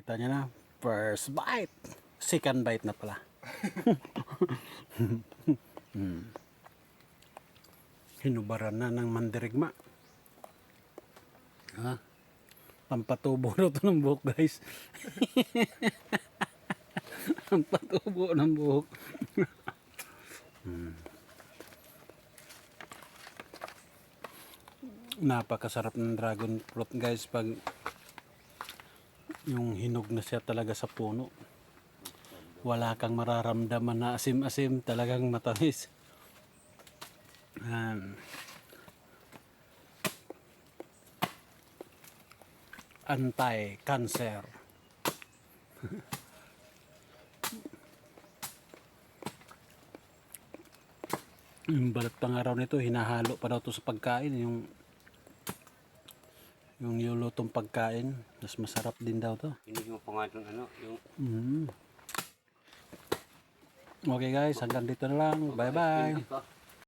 Kita niya na, first bite. Second bite na pala. Hinubaran na ng mandirigma. Ha? Pampatubo na ito ng buhok, guys. Pampatubo ng buhok. Napakasarap ng dragon fruit, guys, pag yung hinog na siya talaga sa puno. Wala kang mararamdaman na asim-asim, talagang matamis. Anti-cancer. Yung balat pang araw nito, hinahalo pa daw to sa pagkain. Yung nilulutong pagkain, mas masarap din daw to. Hindi mo pa nga itong ano, yung... Okay guys, hanggang dito na lang. Bye bye.